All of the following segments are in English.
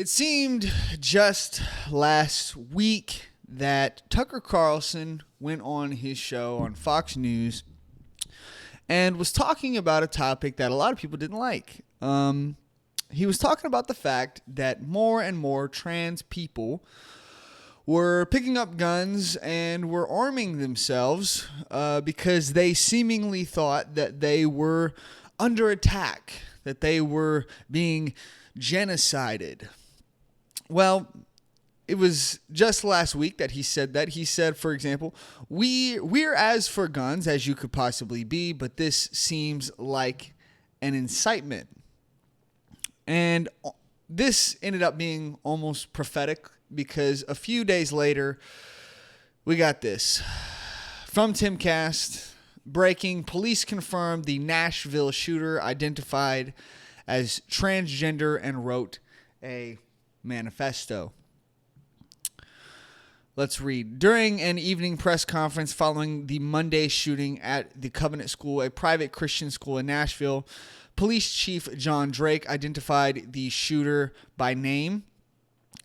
It seemed just last week that Tucker Carlson went on his show on Fox News and was talking about a topic that a lot of people didn't like. He was talking about the fact that more and more trans people were picking up guns and were arming themselves because they seemingly thought that they were under attack, that they were being genocided. Well, it was just last week that he said that. He said, for example, we're as for guns as you could possibly be, but this seems like an incitement. And this ended up being almost prophetic because a few days later, we got this. From Timcast, breaking, police confirmed the Nashville shooter identified as transgender and wrote a manifesto. Let's read. During an evening press conference following the Monday shooting at the Covenant School, a private Christian school in Nashville, Police Chief John Drake identified the shooter by name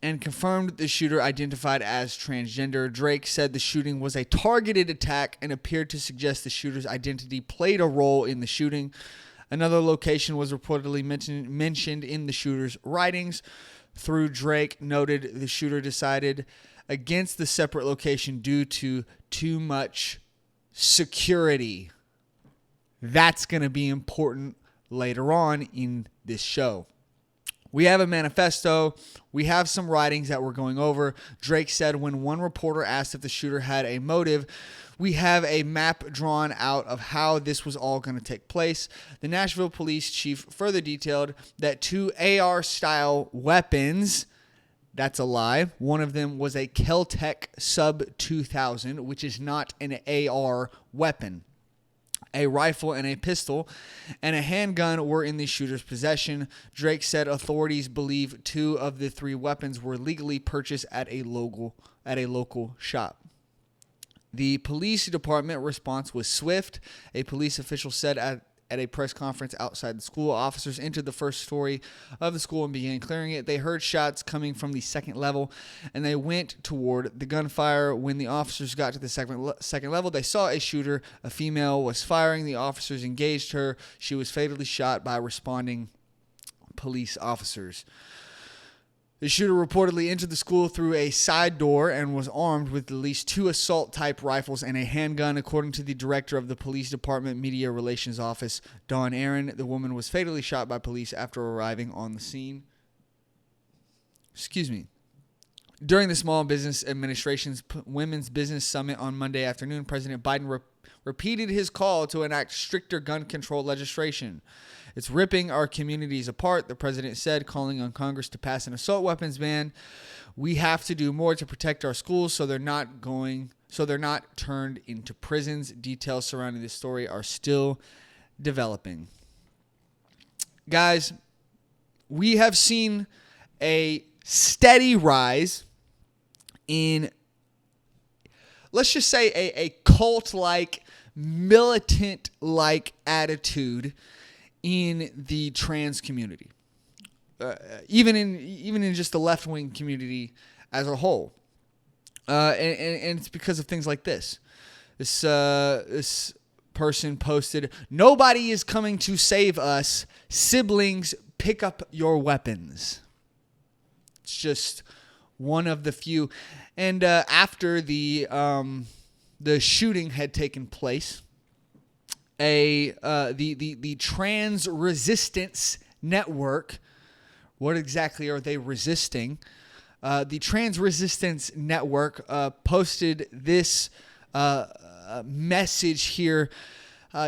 and confirmed the shooter identified as transgender. Drake said the shooting was a targeted attack and appeared to suggest the shooter's identity played a role in the shooting. Another location was reportedly mentioned in the shooter's writings. Through Drake noted the shooter decided against the separate location due to too much security. That's going to be important later on in this show. We have a manifesto. We have some writings that we're going over. Drake said when one reporter asked if the shooter had a motive, we have a map drawn out of how this was all going to take place. The Nashville police chief further detailed that 2 AR-style weapons, that's a lie. One of them was a Kel-Tec Sub 2000, which is not an AR weapon. A rifle and a pistol and a handgun were in the shooter's possession. Drake said authorities believe 2 of the 3 weapons were legally purchased at a local shop. The police department response was swift. A police official said at a press conference outside the school, officers entered the first story of the school and began clearing it. They heard shots coming from the second level, and they went toward the gunfire. When the officers got to the second level, they saw a shooter. A female was firing. The officers engaged her. She was fatally shot by responding police officers. The shooter reportedly entered the school through a side door and was armed with at least 2 assault-type rifles and a handgun, according to the director of the police department media relations office, Dawn Aaron. The woman was fatally shot by police after arriving on the scene. During the Small Business Administration's Women's Business Summit on Monday afternoon, President Biden repeated his call to enact stricter gun control legislation. It's ripping our communities apart, the president said, calling on Congress to pass an assault weapons ban. We have to do more to protect our schools so they're not turned into prisons. Details surrounding this story are still developing. Guys, we have seen a steady rise in, let's just say, a cult-like, militant-like attitude in the trans community, even in just the left-wing community as a whole, and it's because of things like this. This person posted, "Nobody is coming to save us. Siblings, pick up your weapons." It's just one of the few. And after the shooting had taken place, the Trans Resistance Network. What exactly are they resisting? The Trans Resistance Network posted this message here.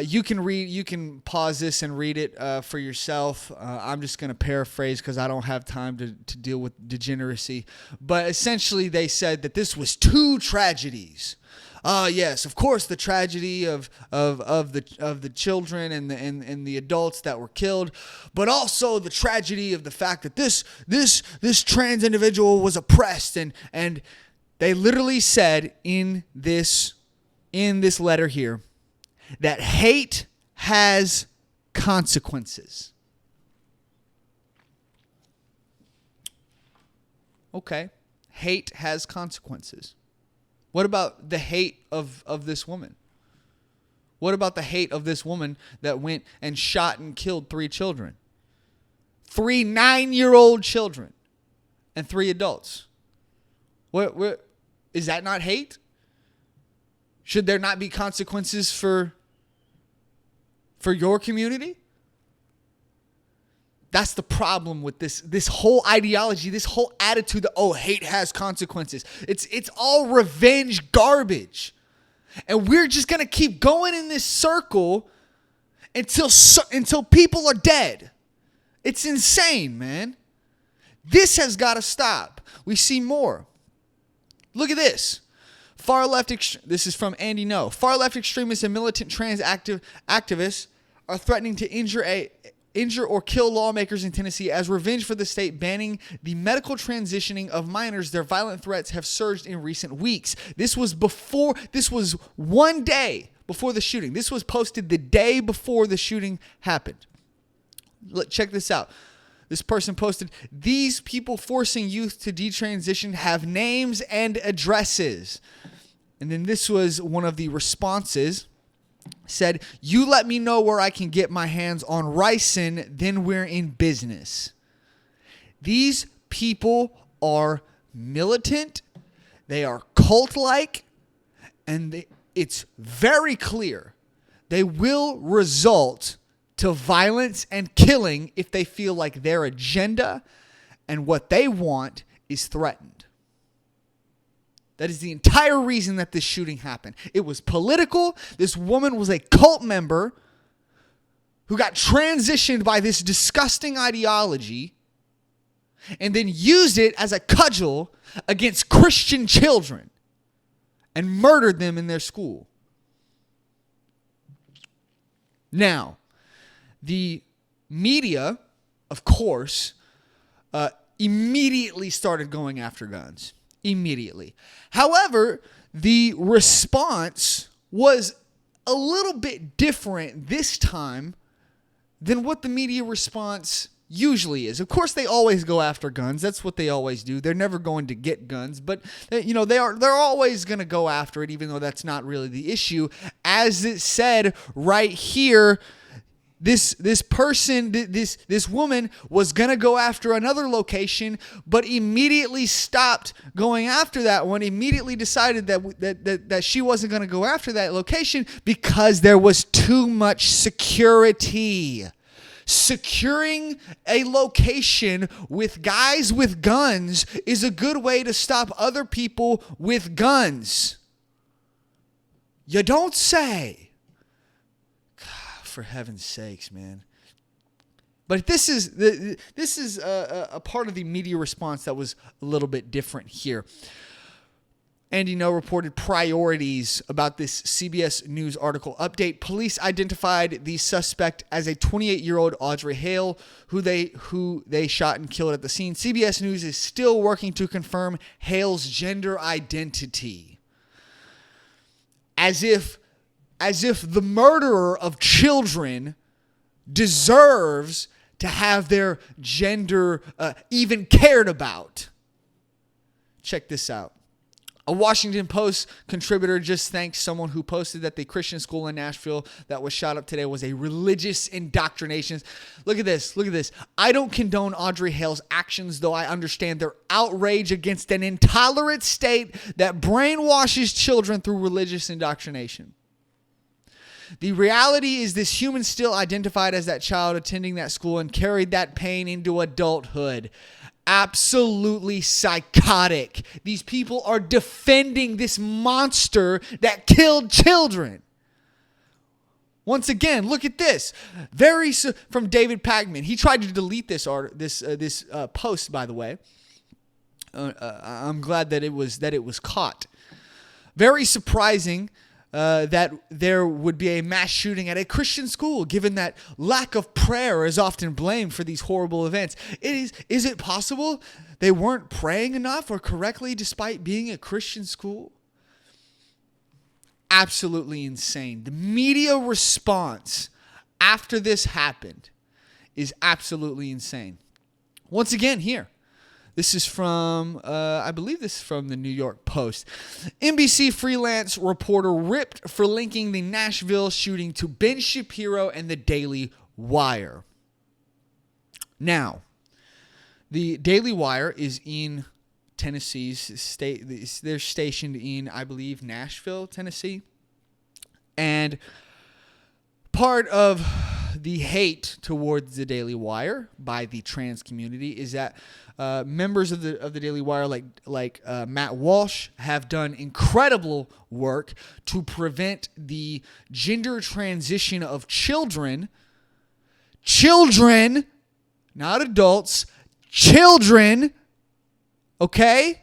You can pause this and read it for yourself. I'm just going to paraphrase because I don't have time to deal with degeneracy. But essentially, they said that this was 2 tragedies. Yes, of course, the tragedy of the children and the adults that were killed, but also the tragedy of the fact that this trans individual was oppressed, and they literally said in this letter here that hate has consequences. Okay. Hate has consequences. What about the hate of this woman? What about the hate of this woman that went and shot and killed 3 children? 3 9-year-old children and 3 adults. What is that not hate? Should there not be consequences for your community? That's the problem with this whole ideology, this whole attitude that, hate has consequences. It's all revenge garbage. And we're just going to keep going in this circle until people are dead. It's insane, man. This has got to stop. We see more. Look at this. This is from Andy No. Far left extremists and militant trans activists are threatening to injure or kill lawmakers in Tennessee as revenge for the state banning the medical transitioning of minors. Their violent threats have surged in recent weeks. This was 1 day before the shooting. This was posted the day before the shooting happened. Check this out. This person posted, "These people forcing youth to detransition have names and addresses." And then this was one of the responses. Said, "You let me know where I can get my hands on ricin, then we're in business." These people are militant. They are cult-like. And it's very clear they will result to violence and killing if they feel like their agenda and what they want is threatened. That is the entire reason that this shooting happened. It was political. This woman was a cult member who got transitioned by this disgusting ideology and then used it as a cudgel against Christian children and murdered them in their school. Now, the media, of course, immediately started going after guns. Immediately. However, the response was a little bit different this time than what the media response usually is. Of course, they always go after guns. That's what they always do. They're never going to get guns, but they're always going to go after it, even though that's not really the issue. As it said right here, This woman was going to go after another location, but immediately stopped going after that one, immediately decided that she wasn't going to go after that location because there was too much security. Securing a location with guys with guns is a good way to stop other people with guns. You don't say. For heaven's sakes, man. But this is a part of the media response that was a little bit different here. Andy No reported priorities about this CBS News article update. Police identified the suspect as a 28-year-old Audrey Hale, who they shot and killed at the scene. CBS News is still working to confirm Hale's gender identity. As if the murderer of children deserves to have their gender even cared about. Check this out. A Washington Post contributor just thanked someone who posted that the Christian school in Nashville that was shot up today was a religious indoctrination. Look at this. I don't condone Audrey Hale's actions, though I understand their outrage against an intolerant state that brainwashes children through religious indoctrination. The reality is this human still identified as that child attending that school and carried that pain into adulthood. Absolutely psychotic. These people are defending this monster that killed children. Once again, look at this. From David Pagman. He tried to delete this post, by the way. I'm glad that it was caught. Very surprising. That there would be a mass shooting at a Christian school, given that lack of prayer is often blamed for these horrible events. Is it possible they weren't praying enough or correctly despite being a Christian school? Absolutely insane. The media response after this happened is absolutely insane. Once again, here, This is from, I believe this is from the New York Post. NBC freelance reporter ripped for linking the Nashville shooting to Ben Shapiro and the Daily Wire. Now, the Daily Wire is in Tennessee's state. They're stationed in, I believe, Nashville, Tennessee. And part of the hate towards the Daily Wire by the trans community is that members of the Daily Wire, like Matt Walsh, have done incredible work to prevent the gender transition of children, not adults, children. Okay?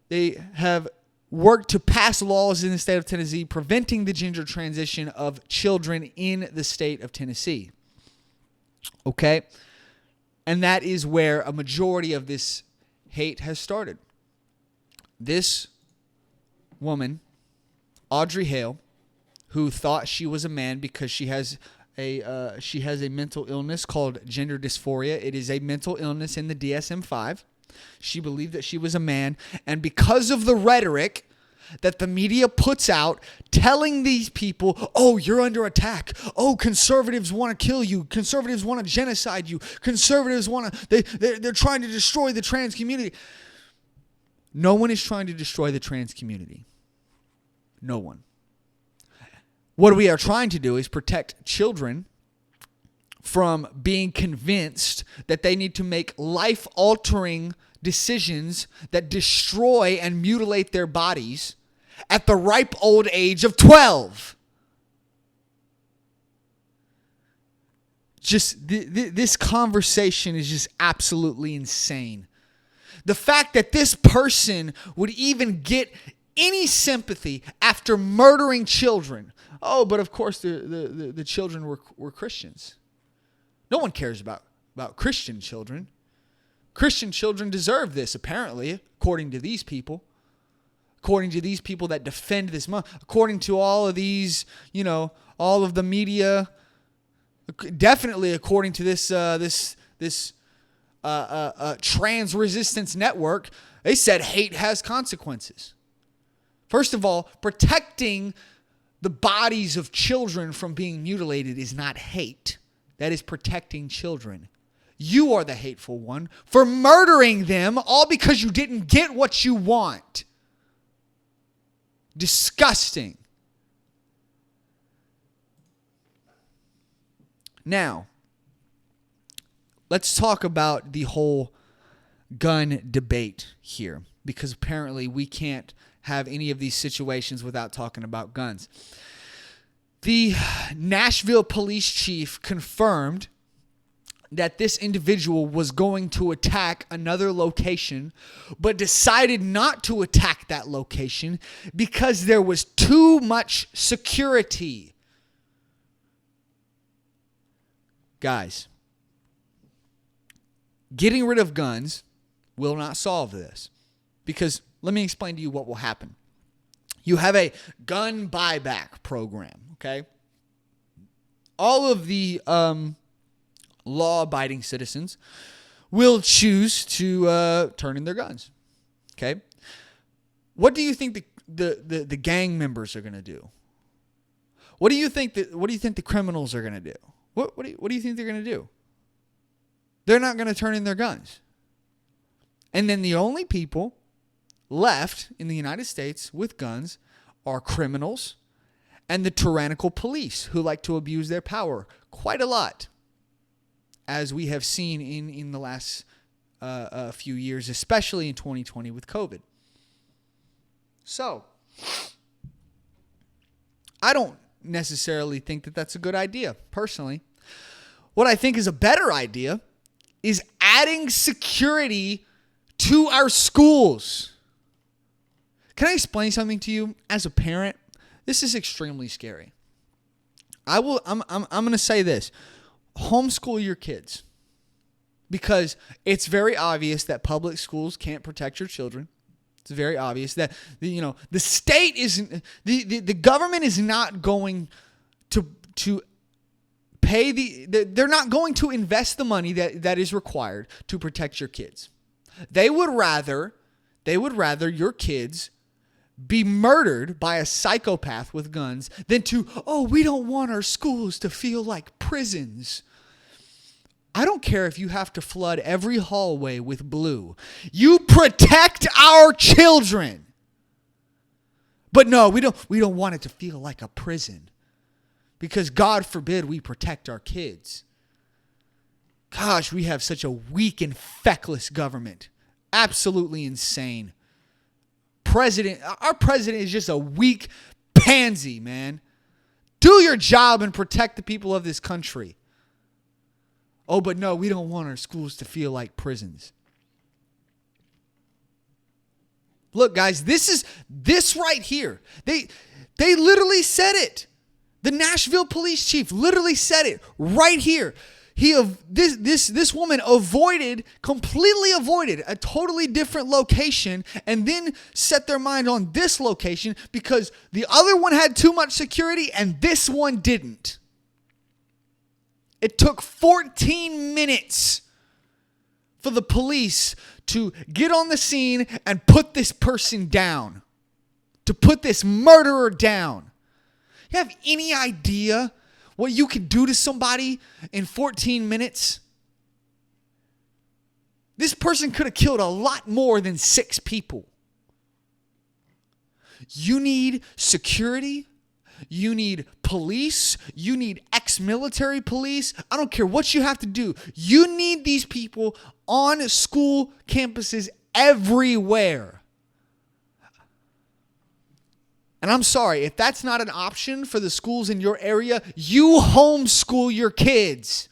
They have worked to pass laws in the state of Tennessee preventing the gender transition of children in the state of Tennessee. Okay? And that is where a majority of this hate has started. This woman, Audrey Hale, who thought she was a man because she has a mental illness called gender dysphoria. It is a mental illness in the DSM-5. She believed that she was a man, and because of the rhetoric that the media puts out telling these people, oh, you're under attack. Oh, conservatives want to kill you. Conservatives want to genocide you. Conservatives want to, they're trying to destroy the trans community. No one is trying to destroy the trans community. No one. What we are trying to do is protect children from being convinced that they need to make life-altering decisions that destroy and mutilate their bodies at the ripe old age of 12. This conversation is just absolutely insane. The fact that this person would even get any sympathy after murdering children. Oh, but of course the children were Christians. No one cares about Christian children. Christian children deserve this, apparently, according to these people. According to these people that defend this month. According to all of these, all of the media. Definitely according to this trans resistance network, they said hate has consequences. First of all, protecting the bodies of children from being mutilated is not hate. That is protecting children. You are the hateful one for murdering them all because you didn't get what you want. Disgusting. Now, let's talk about the whole gun debate here, because apparently we can't have any of these situations without talking about guns. The Nashville police chief confirmed that this individual was going to attack another location, but decided not to attack that location because there was too much security. Guys, getting rid of guns will not solve this, because let me explain to you what will happen. You have a gun buyback program, okay? All of the law-abiding citizens will choose to turn in their guns, okay? What do you think the gang members are going to do? What do you think the criminals are going to do? What do you think they're going to do? They're not going to turn in their guns. And then the only people left in the United States with guns are criminals and the tyrannical police who like to abuse their power quite a lot, as we have seen in the last few years, especially in 2020 with COVID. So, I don't necessarily think that that's a good idea, personally. What I think is a better idea is adding security to our schools. Can I explain something to you? As a parent, this is extremely scary. I'm going to say this. Homeschool your kids, because it's very obvious that public schools can't protect your children. It's very obvious that the state isn't, the government is not going to they're not going to invest the money that is required to protect your kids. They would rather your kids be murdered by a psychopath with guns than we don't want our schools to feel like prisons. I don't care if you have to flood every hallway with blue. You protect our children. But no, we don't want it to feel like a prison. Because God forbid we protect our kids. Gosh, we have such a weak and feckless government. Absolutely insane. Our president is just a weak pansy, man. Do your job and protect the people of this country. Oh, but no, we don't want our schools to feel like prisons. Look, guys, this right here. They literally said it. The Nashville police chief literally said it right here. This woman completely avoided a totally different location and then set their mind on this location because the other one had too much security and this one didn't. It took 14 minutes for the police to get on the scene and put this person down, to put this murderer down. You have any idea what you can do to somebody in 14 minutes? This person could have killed a lot more than 6 people. You need security. You need police. You need ex-military police. I don't care what you have to do. You need these people on school campuses everywhere. And I'm sorry, if that's not an option for the schools in your area, you homeschool your kids.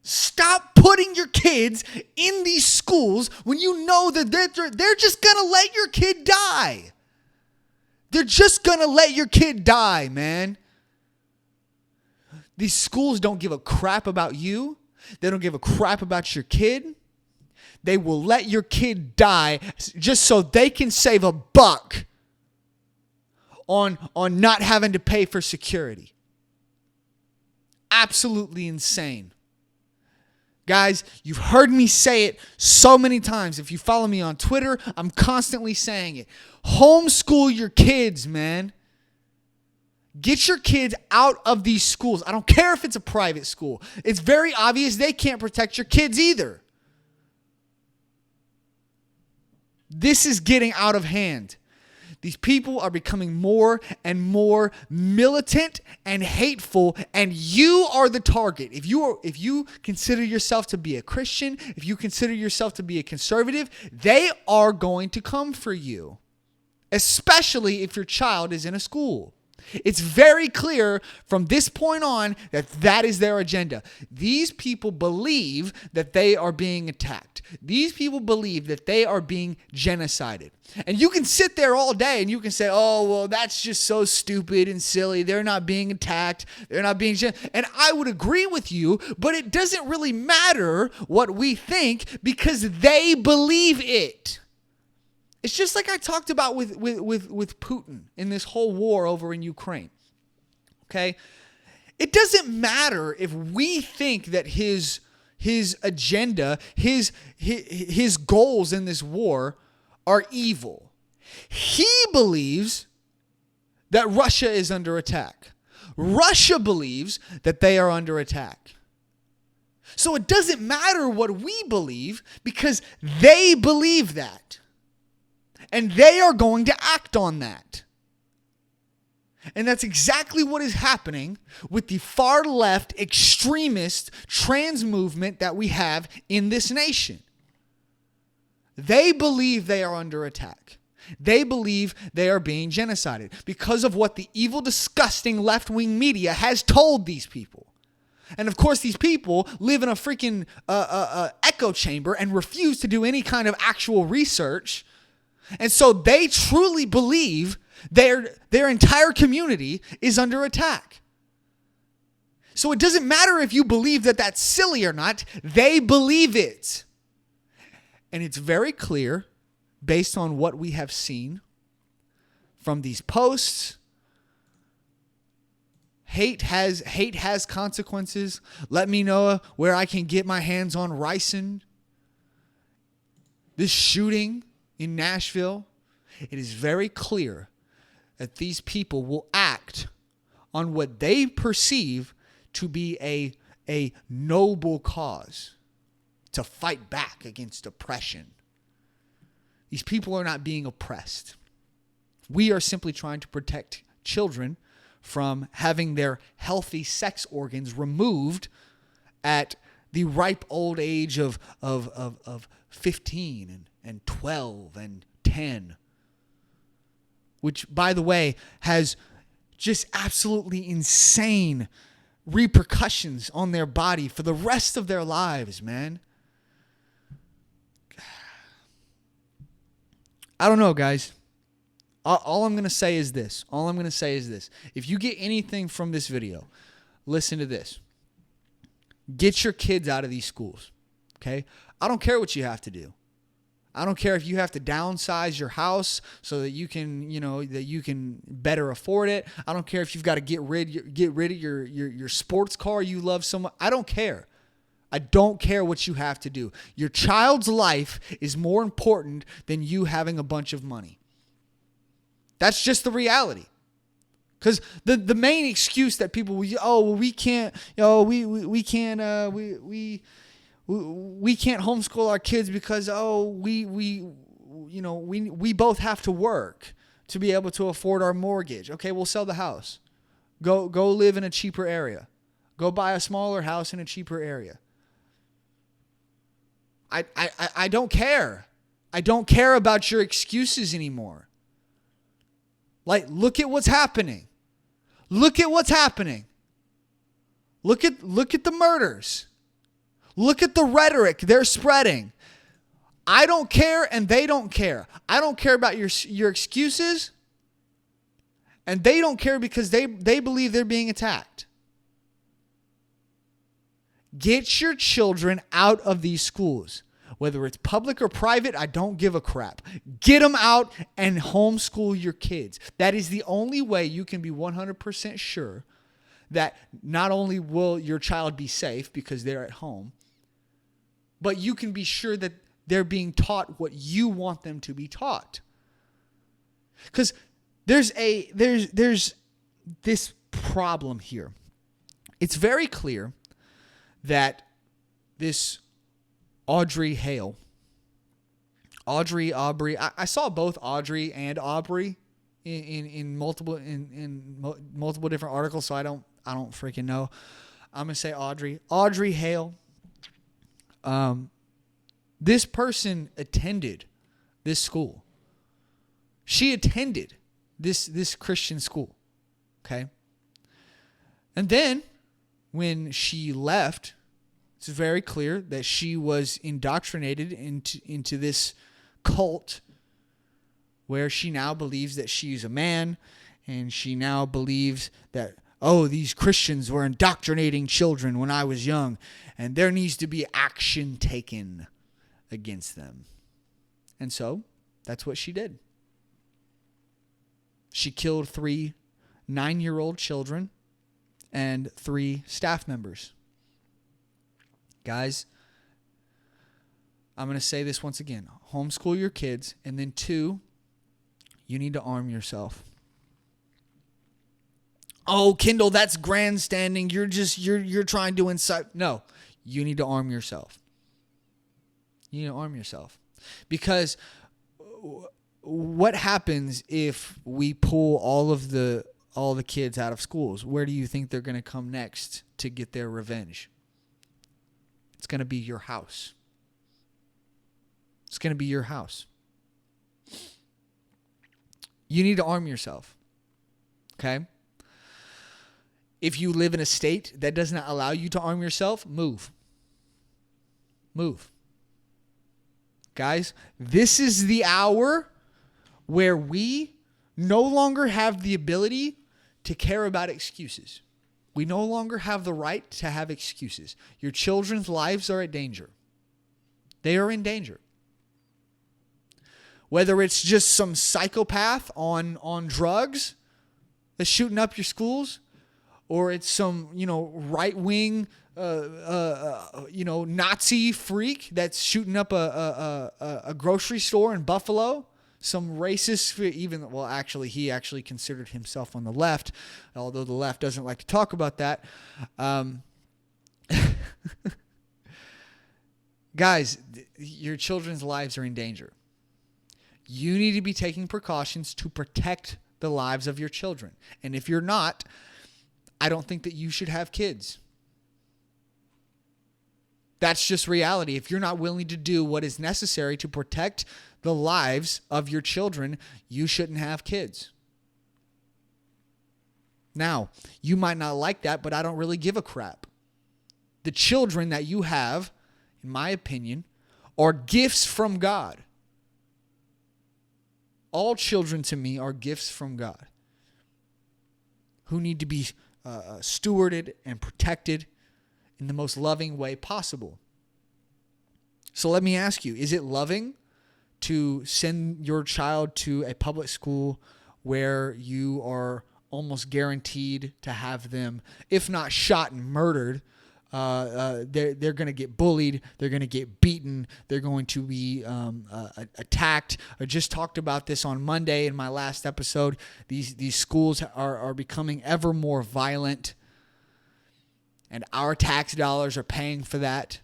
Stop putting your kids in these schools when you know that they're just going to let your kid die. They're just going to let your kid die, man. These schools don't give a crap about you. They don't give a crap about your kid. They will let your kid die just so they can save a buck on not having to pay for security. Absolutely insane. Guys, you've heard me say it so many times. If you follow me on Twitter, I'm constantly saying it. Homeschool your kids, man. Get your kids out of these schools. I don't care if it's a private school. It's very obvious they can't protect your kids either. This is getting out of hand. These people are becoming more and more militant and hateful, and you are the target. If you consider yourself to be a Christian, if you consider yourself to be a conservative, they are going to come for you, especially if your child is in a school. It's very clear from this point on that is their agenda. These people believe that they are being attacked. These people believe that they are being genocided. And you can sit there all day and you can say, oh, well, that's just so stupid and silly. They're not being attacked. They're not being And I would agree with you, but it doesn't really matter what we think because they believe it. It's just like I talked about with Putin in this whole war over in Ukraine. Okay? It doesn't matter if we think that his agenda, his goals in this war are evil. He believes that Russia is under attack. Russia believes that they are under attack. So it doesn't matter what we believe because they believe that. And they are going to act on that. And that's exactly what is happening with the far left extremist trans movement that we have in this nation. They believe they are under attack. They believe they are being genocided because of what the evil, disgusting left-wing media has told these people. And of course, these people live in a freaking echo chamber and refuse to do any kind of actual research. And so they truly believe their entire community is under attack. So it doesn't matter if you believe that that's silly or not. They believe it. And it's very clear based on what we have seen from these posts, Hate has consequences. Let me know where I can get my hands on ricin. This shooting in Nashville, it is very clear that these people will act on what they perceive to be a noble cause, to fight back against oppression. These people are not being oppressed. We are simply trying to protect children from having their healthy sex organs removed at the ripe old age of 15 and 12 and 10. Which, by the way, has just absolutely insane repercussions on their body for the rest of their lives, man. I don't know, guys. All I'm going to say is this. If you get anything from this video, listen to this. Get your kids out of these schools, okay? I don't care what you have to do. I don't care if you have to downsize your house so that you can better afford it. I don't care if you've got to get rid of your sports car you love so much. I don't care. I don't care what you have to do. Your child's life is more important than you having a bunch of money. That's just the reality. Because the main excuse that people will, we can't homeschool our kids because we both have to work to be able to afford our mortgage. Okay, we'll sell the house. Go live in a cheaper area. Go buy a smaller house in a cheaper area. I don't care. I don't care about your excuses anymore. Like, look at what's happening. Look at what's happening. Look at the murders. Look at the rhetoric they're spreading. I don't care and they don't care. I don't care about your excuses. And they don't care because they believe they're being attacked. Get your children out of these schools. Whether it's public or private, I don't give a crap. Get them out and homeschool your kids. That is the only way you can be 100% sure that not only will your child be safe because they're at home, but you can be sure that they're being taught what you want them to be taught. Because there's this problem here. It's very clear that this Aubrey, I saw both Audrey and Aubrey in multiple different articles, so I don't freaking know. I'm gonna say Audrey Hale. This person attended this school. She attended this Christian school. Okay. And then when she left, it's very clear that she was indoctrinated into this cult where she now believes that she's a man, and she now believes that, these Christians were indoctrinating children when I was young, and there needs to be action taken against them. And so that's what she did. She killed 3 9-year-old children and 3 staff members. Guys, I'm going to say this once again. Homeschool your kids. And then 2, you need to arm yourself. Oh, Kendall, that's grandstanding. You're trying to incite. No, you need to arm yourself. You need to arm yourself. Because what happens if we pull all the kids out of schools? Where do you think they're going to come next to get their revenge? It's going to be your house. It's going to be your house. You need to arm yourself. Okay? If you live in a state that does not allow you to arm yourself, move. Move. Guys, this is the hour where we no longer have the ability to care about excuses. We no longer have the right to have excuses. Your children's lives are in danger. They are in danger. Whether it's just some psychopath on drugs that's shooting up your schools, or it's some, right-wing, Nazi freak that's shooting up a grocery store in Buffalo. Some racist, he actually considered himself on the left, although the left doesn't like to talk about that. Guys, your children's lives are in danger. You need to be taking precautions to protect the lives of your children. And if you're not, I don't think that you should have kids. That's just reality. If you're not willing to do what is necessary to protect the lives of your children, you shouldn't have kids. Now, you might not like that, but I don't really give a crap. The children that you have, in my opinion, are gifts from God. All children to me are gifts from God who need to be stewarded and protected in the most loving way possible. So let me ask you, is it loving to send your child to a public school where you are almost guaranteed to have them, if not shot and murdered, they're going to get bullied, they're going to get beaten, they're going to be attacked. I just talked about this on Monday in my last episode. These schools are becoming ever more violent, and our tax dollars are paying for that.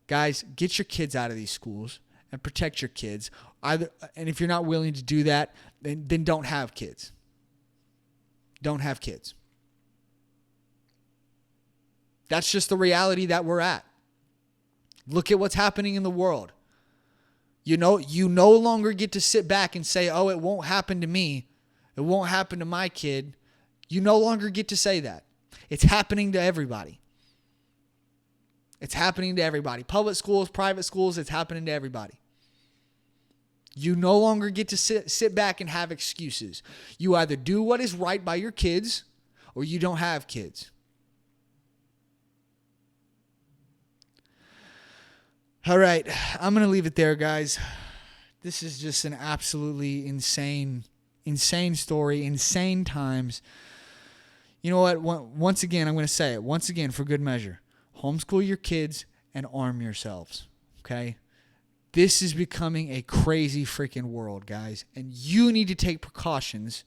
Guys, get your kids out of these schools and protect your kids. And if you're not willing to do that, then don't have kids. Don't have kids. That's just the reality that we're at. Look at what's happening in the world. You no longer get to sit back and say, oh, it won't happen to me. It won't happen to my kid. You no longer get to say that. It's happening to everybody. It's happening to everybody. Public schools, private schools, it's happening to everybody. You no longer get to sit back and have excuses. You either do what is right by your kids or you don't have kids. All right, I'm going to leave it there, guys. This is just an absolutely insane story, insane times. You know what? Once again, I'm going to say it. Once again, for good measure. Homeschool your kids and arm yourselves, okay? This is becoming a crazy freaking world, guys. And you need to take precautions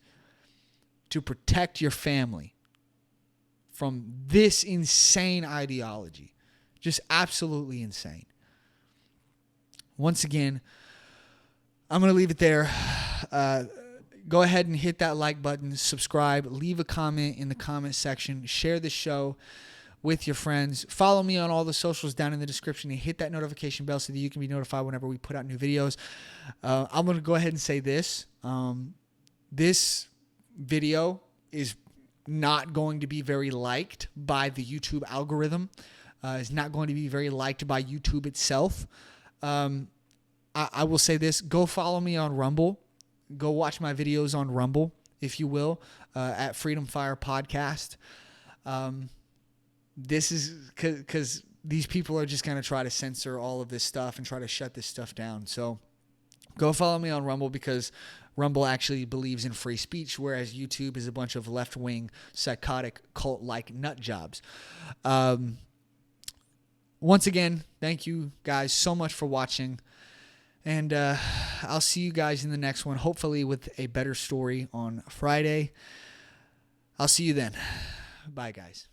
to protect your family from this insane ideology. Just absolutely insane. Once again, I'm going to leave it there. Go ahead and hit that like button, subscribe, leave a comment in the comment section, share the show with your friends. Follow me on all the socials down in the description and hit that notification bell so that you can be notified whenever we put out new videos. I'm going to go ahead and say this. This video is not going to be very liked by the YouTube algorithm. It's not going to be very liked by YouTube itself. I will say this. Go follow me on Rumble. Go watch my videos on Rumble, if you will, at Freedom Fire Podcast. This is because these people are just going to try to censor all of this stuff and try to shut this stuff down. So go follow me on Rumble because Rumble actually believes in free speech, whereas YouTube is a bunch of left-wing, psychotic, cult-like nut jobs. Once again, thank you guys so much for watching. And I'll see you guys in the next one, hopefully with a better story on Friday. I'll see you then. Bye, guys.